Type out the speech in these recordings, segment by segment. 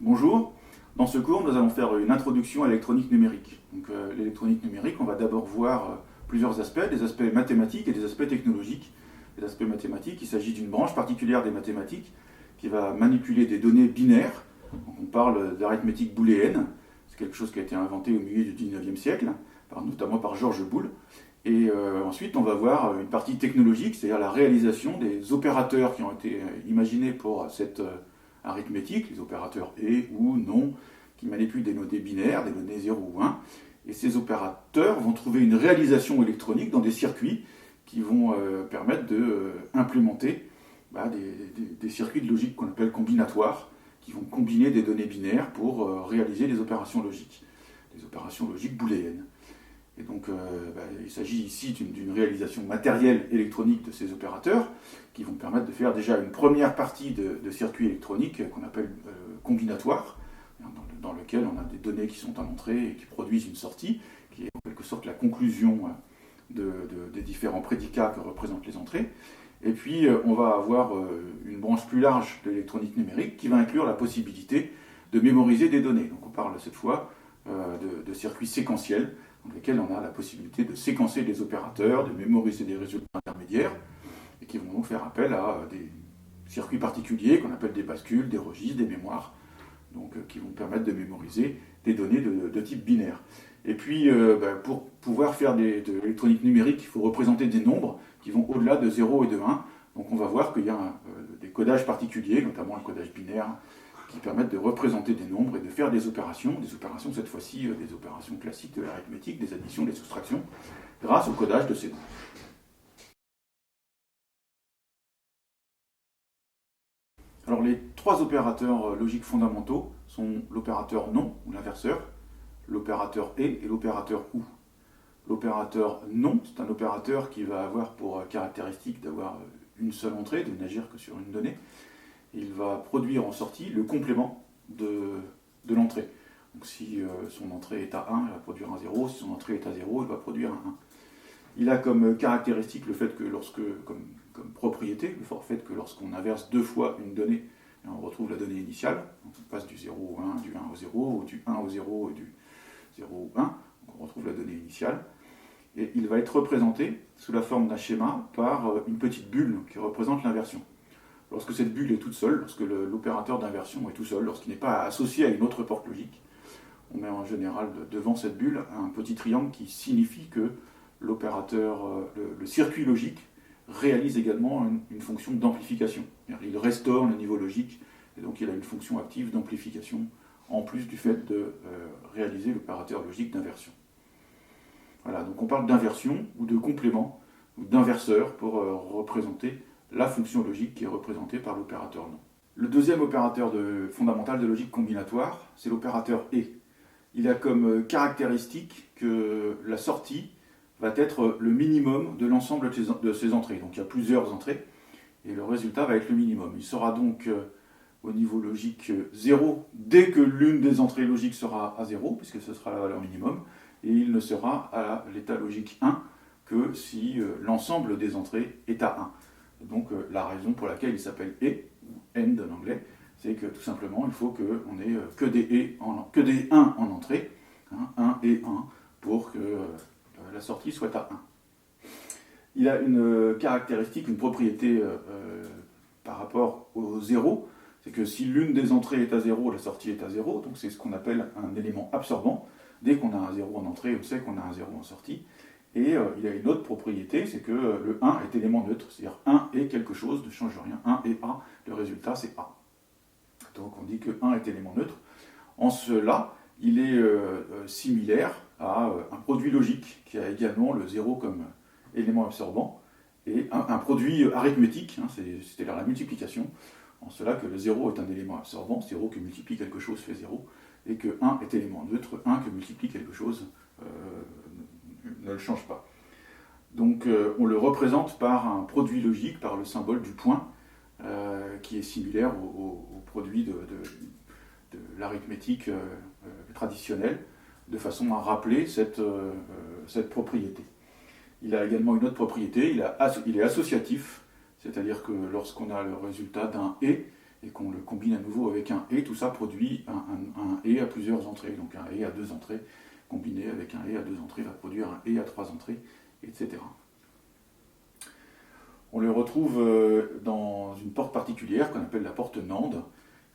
Bonjour, dans ce cours nous allons faire une introduction à l'électronique numérique. L'électronique numérique, on va d'abord voir plusieurs aspects, des aspects mathématiques et des aspects technologiques. Les aspects mathématiques, il s'agit d'une branche particulière des mathématiques qui va manipuler des données binaires. Donc, on parle d'arithmétique booléenne, c'est quelque chose qui a été inventé au milieu du 19e siècle, notamment par Georges Boole. Et ensuite, on va voir une partie technologique, c'est-à-dire la réalisation des opérateurs qui ont été imaginés pour cette arithmétique, les opérateurs et ou non, qui manipulent des données binaires, des données 0 ou 1. Et ces opérateurs vont trouver une réalisation électronique dans des circuits qui vont permettre d'implémenter des circuits de logique qu'on appelle combinatoires, qui vont combiner des données binaires pour réaliser des opérations logiques booléennes. Et donc, il s'agit ici d'une réalisation matérielle électronique de ces opérateurs qui vont permettre de faire déjà une première partie de circuits électroniques qu'on appelle combinatoires, dans lequel on a des données qui sont en entrée et qui produisent une sortie, qui est en quelque sorte la conclusion des différents prédicats que représentent les entrées. Et puis, on va avoir une branche plus large de l'électronique numérique qui va inclure la possibilité de mémoriser des données. Donc, on parle cette fois de circuits séquentiels, dans lesquels on a la possibilité de séquencer des opérateurs, de mémoriser des résultats intermédiaires, et qui vont donc faire appel à des circuits particuliers qu'on appelle des bascules, des registres, des mémoires, qui vont permettre de mémoriser des données de type binaire. Et puis, pour pouvoir faire de l'électronique numérique, il faut représenter des nombres qui vont au-delà de 0 et de 1. Donc on va voir qu'il y a des codages particuliers, notamment le codage binaire, qui permettent de représenter des nombres et de faire des opérations cette fois-ci, des opérations classiques de l'arithmétique, des additions, des soustractions, grâce au codage de ces nombres. Alors les trois opérateurs logiques fondamentaux sont l'opérateur non, ou l'inverseur, l'opérateur et l'opérateur ou. L'opérateur non, c'est un opérateur qui va avoir pour caractéristique d'avoir une seule entrée, de n'agir que sur une donnée. Il va produire en sortie le complément de l'entrée. Donc si son entrée est à 1, il va produire un 0. Si son entrée est à 0, il va produire un 1. Il a comme caractéristique le fait que comme propriété, le fait que lorsqu'on inverse deux fois une donnée, on retrouve la donnée initiale. Donc on passe du 0 au 1, du 1 au 0, ou du 1 au 0 et du 0 au 1. Donc on retrouve la donnée initiale. Et il va être représenté sous la forme d'un schéma par une petite bulle qui représente l'inversion. Lorsque cette bulle est toute seule, lorsque l'opérateur d'inversion est tout seul, lorsqu'il n'est pas associé à une autre porte logique, on met en général devant cette bulle un petit triangle qui signifie que l'opérateur, le circuit logique, réalise également une fonction d'amplification. Il restaure le niveau logique, et donc il a une fonction active d'amplification, en plus du fait de réaliser l'opérateur logique d'inversion. Voilà, donc on parle d'inversion, ou de complément, ou d'inverseur, pour représenter la fonction logique qui est représentée par l'opérateur non. Le deuxième opérateur fondamental de logique combinatoire, c'est l'opérateur et. Il a comme caractéristique que la sortie va être le minimum de l'ensemble de ces entrées. Donc il y a plusieurs entrées, et le résultat va être le minimum. Il sera donc au niveau logique 0 dès que l'une des entrées logiques sera à 0, puisque ce sera la valeur minimum, et il ne sera à l'état logique 1 que si l'ensemble des entrées est à 1. Donc la raison pour laquelle il s'appelle et, ou end en anglais, c'est que tout simplement il faut qu'on ait que des 1 en entrée, 1 et 1, pour que la sortie soit à 1. Il a une caractéristique, une propriété par rapport au 0, c'est que si l'une des entrées est à 0, la sortie est à 0, donc c'est ce qu'on appelle un élément absorbant. Dès qu'on a un 0 en entrée, on sait qu'on a un 0 en sortie. Et il a une autre propriété, c'est que le 1 est élément neutre, c'est-à-dire 1 et quelque chose ne change rien. 1 et A, le résultat c'est A. Donc on dit que 1 est élément neutre. En cela, il est similaire à un produit logique qui a également le 0 comme élément absorbant, et un produit arithmétique, c'est-à-dire la multiplication, en cela que le 0 est un élément absorbant, 0 que multiplie quelque chose fait 0, et que 1 est élément neutre, 1 que multiplie quelque chose ne le change pas. Donc on le représente par un produit logique, par le symbole du point, qui est similaire au produit de l'arithmétique traditionnelle, de façon à rappeler cette propriété. Il a également une autre propriété, il est associatif, c'est-à-dire que lorsqu'on a le résultat d'un et, et qu'on le combine à nouveau avec un et, tout ça produit un et à plusieurs entrées. Donc un et à 2 entrées combiné avec un et à 2 entrées va produire un et à 3 entrées, etc. On le retrouve dans une porte particulière qu'on appelle la porte NAND,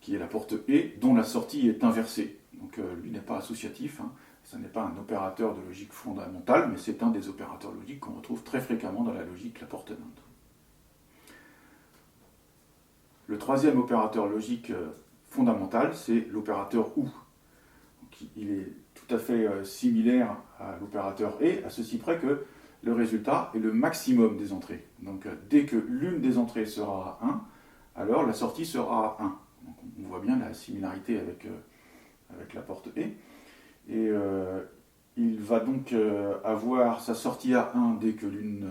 qui est la porte et dont la sortie est inversée. Donc lui n'est pas associatif, hein. Ce n'est pas un opérateur de logique fondamentale, mais c'est un des opérateurs logiques qu'on retrouve très fréquemment dans la logique, la porte NAND. Le troisième opérateur logique fondamental, c'est l'opérateur OU. Donc, il est tout à fait similaire à l'opérateur et, à ceci près que le résultat est le maximum des entrées. Donc dès que l'une des entrées sera à 1, alors la sortie sera à 1. Donc, on voit bien la similarité avec la porte et. Et il va donc avoir sa sortie à 1 dès que l'une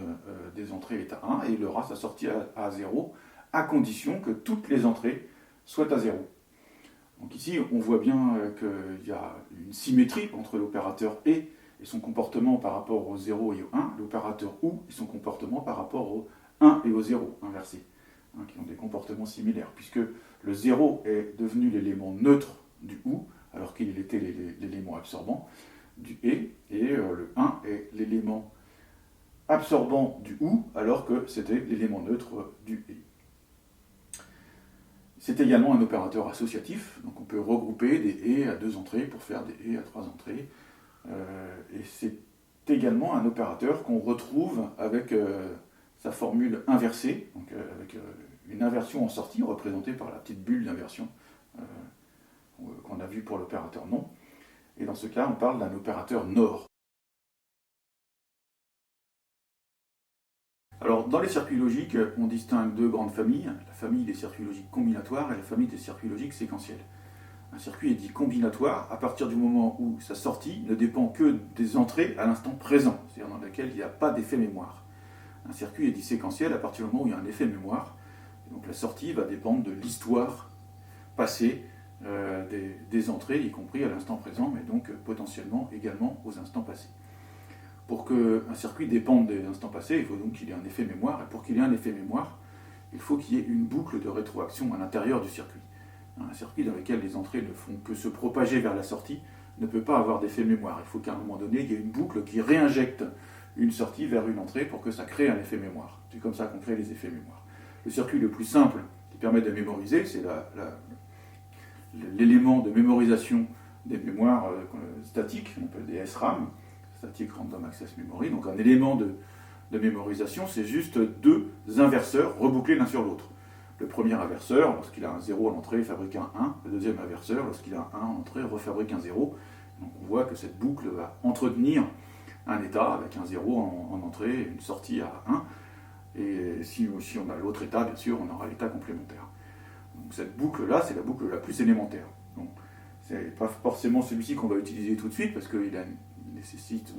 des entrées est à 1, et il aura sa sortie à 0, à condition que toutes les entrées soient à 0. Donc ici, on voit bien qu'il y a une symétrie entre l'opérateur et son comportement par rapport au 0 et au 1, l'opérateur OU et son comportement par rapport au 1 et au 0, inversé, hein, qui ont des comportements similaires, puisque le 0 est devenu l'élément neutre du OU, alors qu'il était l'élément absorbant du et le 1 est l'élément absorbant du OU, alors que c'était l'élément neutre du et. C'est également un opérateur associatif, donc on peut regrouper des et à 2 entrées pour faire des et à 3 entrées. Et c'est également un opérateur qu'on retrouve avec sa formule inversée, donc avec une inversion en sortie représentée par la petite bulle d'inversion qu'on a vue pour l'opérateur non. Et dans ce cas, on parle d'un opérateur NOR. Alors, dans les circuits logiques, on distingue deux grandes familles, la famille des circuits logiques combinatoires et la famille des circuits logiques séquentiels. Un circuit est dit combinatoire à partir du moment où sa sortie ne dépend que des entrées à l'instant présent, c'est-à-dire dans laquelle il n'y a pas d'effet mémoire. Un circuit est dit séquentiel à partir du moment où il y a un effet mémoire, et donc la sortie va dépendre de l'histoire passée des entrées, y compris à l'instant présent, mais donc potentiellement également aux instants passés. Pour qu'un circuit dépende des instants passés, il faut donc qu'il y ait un effet mémoire, et pour qu'il y ait un effet mémoire, il faut qu'il y ait une boucle de rétroaction à l'intérieur du circuit. Un circuit dans lequel les entrées ne font que se propager vers la sortie ne peut pas avoir d'effet mémoire. Il faut qu'à un moment donné, il y ait une boucle qui réinjecte une sortie vers une entrée pour que ça crée un effet mémoire. C'est comme ça qu'on crée les effets mémoire. Le circuit le plus simple qui permet de mémoriser, c'est l'élément de mémorisation des mémoires statiques, on appelle des SRAM, Static Random Access Memory. Donc un élément de mémorisation, c'est juste deux inverseurs rebouclés l'un sur l'autre. Le premier inverseur, lorsqu'il a un 0 à l'entrée, fabrique un 1. Le deuxième inverseur, lorsqu'il a un 1 à l'entrée, refabrique un 0. Donc on voit que cette boucle va entretenir un état avec un 0 en entrée et une sortie à 1. Et si on a l'autre état, bien sûr, on aura l'état complémentaire. Donc cette boucle-là, c'est la boucle la plus élémentaire. Donc c'est pas forcément celui-ci qu'on va utiliser tout de suite, parce qu'il nécessite,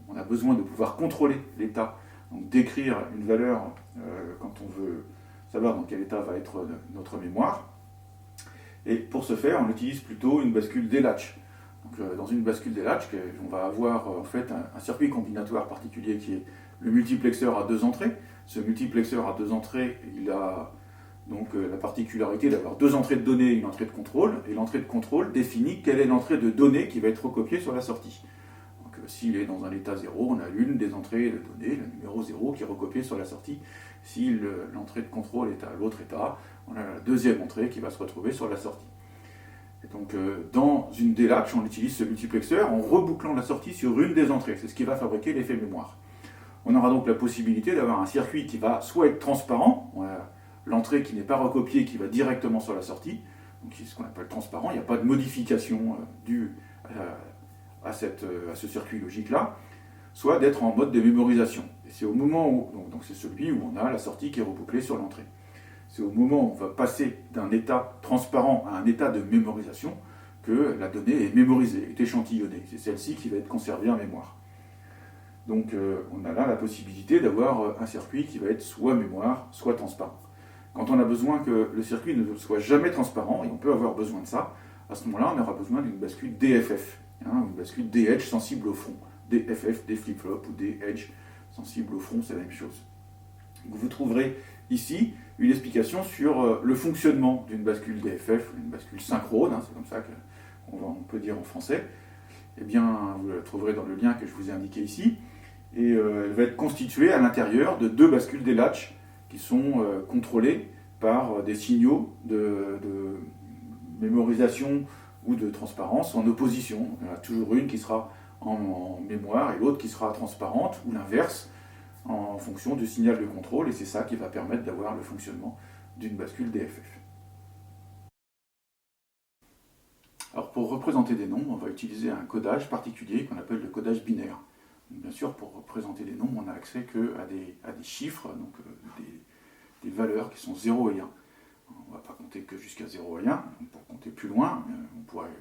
on a besoin de pouvoir contrôler l'état, donc décrire une valeur quand on veut savoir dans quel état va être notre mémoire. Et pour ce faire, on utilise plutôt une bascule D-latch. Donc, dans une bascule D-latch, on va avoir en fait un circuit combinatoire particulier qui est le multiplexeur à 2 entrées. Ce multiplexeur à 2 entrées, il a donc la particularité d'avoir 2 entrées de données et une entrée de contrôle. Et l'entrée de contrôle définit quelle est l'entrée de données qui va être recopiée sur la sortie. Donc, s'il est dans un état 0, on a l'une des entrées de données, le numéro 0, qui est recopiée sur la sortie. Si l'entrée de contrôle est à l'autre état, on a la deuxième entrée qui va se retrouver sur la sortie. Et donc, dans une D-latch, on utilise ce multiplexeur en rebouclant la sortie sur une des entrées. C'est ce qui va fabriquer l'effet mémoire. On aura donc la possibilité d'avoir un circuit qui va soit être transparent, on a l'entrée qui n'est pas recopiée, qui va directement sur la sortie, donc c'est ce qu'on appelle transparent, il n'y a pas de modification due à ce circuit logique-là, soit d'être en mode de mémorisation. Et c'est au moment où, donc c'est celui où on a la sortie qui est rebouclée sur l'entrée. C'est au moment où on va passer d'un état transparent à un état de mémorisation que la donnée est mémorisée, est échantillonnée. C'est celle-ci qui va être conservée en mémoire. Donc on a là la possibilité d'avoir un circuit qui va être soit mémoire, soit transparent. Quand on a besoin que le circuit ne soit jamais transparent, et on peut avoir besoin de ça, à ce moment-là on aura besoin d'une bascule DFF, une bascule D-edge sensible au front. DFF, des flip-flops ou des edge sensibles au front, c'est la même chose. Vous trouverez ici une explication sur le fonctionnement d'une bascule DFF, une bascule synchrone, c'est comme ça qu'on peut dire en français. Eh bien, vous la trouverez dans le lien que je vous ai indiqué ici. Et elle va être constituée à l'intérieur de deux bascules des latches qui sont contrôlées par des signaux de mémorisation ou de transparence en opposition. Il y en a toujours une qui sera en mémoire et l'autre qui sera transparente, ou l'inverse, en fonction du signal de contrôle, et c'est ça qui va permettre d'avoir le fonctionnement d'une bascule DFF. Alors pour représenter des nombres, on va utiliser un codage particulier qu'on appelle le codage binaire. Bien sûr, pour représenter des nombres, on n'a accès qu'à des chiffres, donc des valeurs qui sont 0 et 1. On ne va pas compter que jusqu'à 0 et 1. Pour compter plus loin,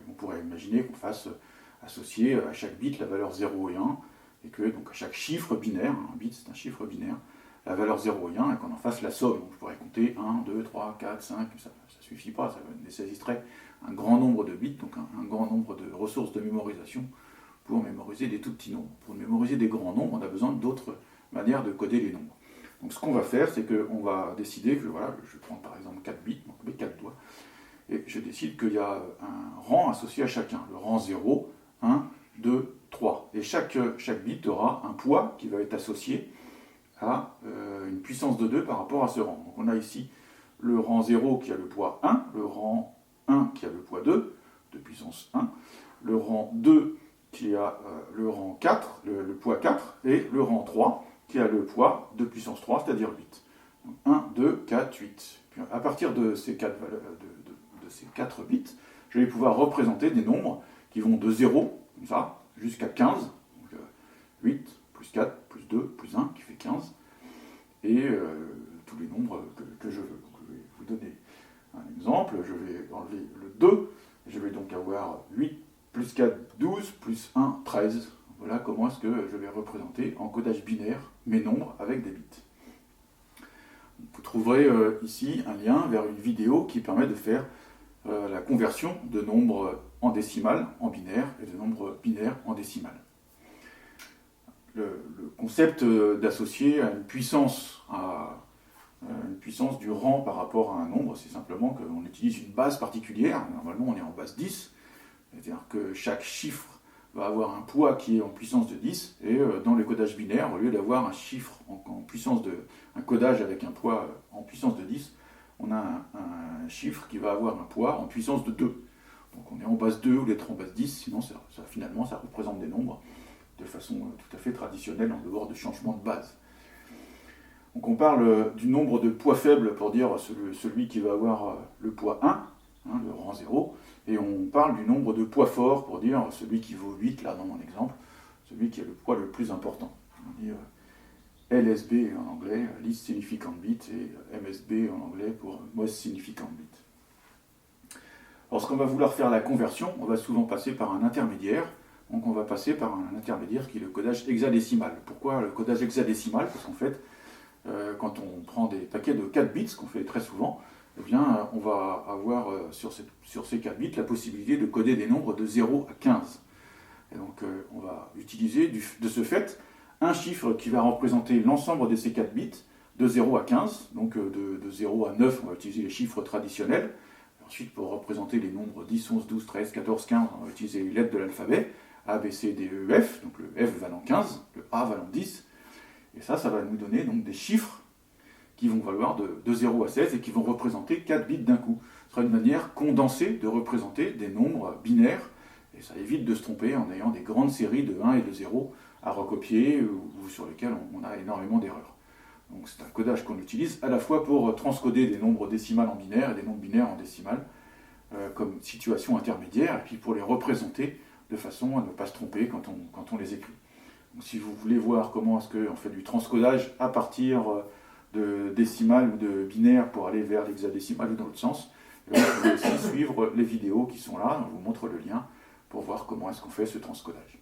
on pourrait imaginer qu'on fasse associer à chaque bit la valeur 0 et 1, et que donc à chaque chiffre binaire, un bit c'est un chiffre binaire, la valeur 0 et 1, et qu'on en fasse la somme. Donc je pourrais compter 1, 2, 3, 4, 5, ça ne suffit pas, ça nécessiterait un grand nombre de bits, donc un grand nombre de ressources de mémorisation pour mémoriser des tout petits nombres. Pour mémoriser des grands nombres, on a besoin d'autres manières de coder les nombres. Donc ce qu'on va faire, c'est qu'on va décider que, voilà, je vais prendre par exemple 4 bits, donc mes 4 doigts, et je décide qu'il y a un rang associé à chacun, le rang 0, 1, 2, 3. Et chaque bit aura un poids qui va être associé à une puissance de 2 par rapport à ce rang. Donc on a ici le rang 0 qui a le poids 1, le rang 1 qui a le poids 2, de puissance 1, le rang 2 qui a le rang 4, le poids 4, et le rang 3 qui a le poids de puissance 3, c'est-à-dire 8. Donc 1, 2, 4, 8. Puis à partir de ces 4 bits, je vais pouvoir représenter des nombres qui vont de 0, comme ça, jusqu'à 15. Donc 8, plus 4, plus 2, plus 1, qui fait 15. Et tous les nombres que je veux. Donc, je vais vous donner un exemple. Je vais enlever le 2. Je vais donc avoir 8 plus 4, 12, plus 1, 13. Voilà comment est-ce que je vais représenter en codage binaire mes nombres avec des bits. Vous trouverez ici un lien vers une vidéo qui permet de faire la conversion de nombres en décimales en binaire et de nombres binaires en décimales. Le concept d'associer à une puissance du rang par rapport à un nombre, c'est simplement qu'on utilise une base particulière. Normalement, on est en base 10, c'est-à-dire que chaque chiffre va avoir un poids qui est en puissance de 10, et dans le codage binaire, au lieu d'avoir un chiffre un codage avec un poids en puissance de 10, on a un chiffre qui va avoir un poids en puissance de 2. Donc on est en base 2 au lieu d'être en base 10, sinon finalement ça représente des nombres de façon tout à fait traditionnelle en dehors de changement de base. Donc on parle du nombre de poids faibles pour dire celui qui va avoir le poids 1, le rang 0, et on parle du nombre de poids forts pour dire celui qui vaut 8, là dans mon exemple, celui qui a le poids le plus important. On dit LSB en anglais, Least Significant Bit, et MSB en anglais pour Most Significant Bit. Lorsqu'on va vouloir faire la conversion, on va souvent passer par un intermédiaire. Donc on va passer par un intermédiaire qui est le codage hexadécimal. Pourquoi le codage hexadécimal? Parce qu'en fait, quand on prend des paquets de 4 bits, ce qu'on fait très souvent, eh bien, on va avoir sur ces 4 bits la possibilité de coder des nombres de 0 à 15. Et donc on va utiliser de ce fait un chiffre qui va représenter l'ensemble de ces 4 bits de 0 à 15. Donc de 0 à 9, on va utiliser les chiffres traditionnels. Ensuite, pour représenter les nombres 10, 11, 12, 13, 14, 15, on va utiliser les lettres de l'alphabet. A, B, C, D, E, F, donc le F valant 15, le A valant 10, et ça va nous donner donc des chiffres qui vont valoir de 0 à 16 et qui vont représenter 4 bits d'un coup. Ce sera une manière condensée de représenter des nombres binaires, et ça évite de se tromper en ayant des grandes séries de 1 et de 0 à recopier ou sur lesquelles on a énormément d'erreurs. Donc c'est un codage qu'on utilise à la fois pour transcoder des nombres décimales en binaire et des nombres binaires en décimales comme situation intermédiaire, et puis pour les représenter de façon à ne pas se tromper quand on les écrit. Donc, si vous voulez voir comment est-ce qu'on fait du transcodage à partir de décimales ou de binaires pour aller vers l'hexadécimal ou dans l'autre sens, vous pouvez aussi suivre les vidéos qui sont là, on vous montre le lien pour voir comment est-ce qu'on fait ce transcodage.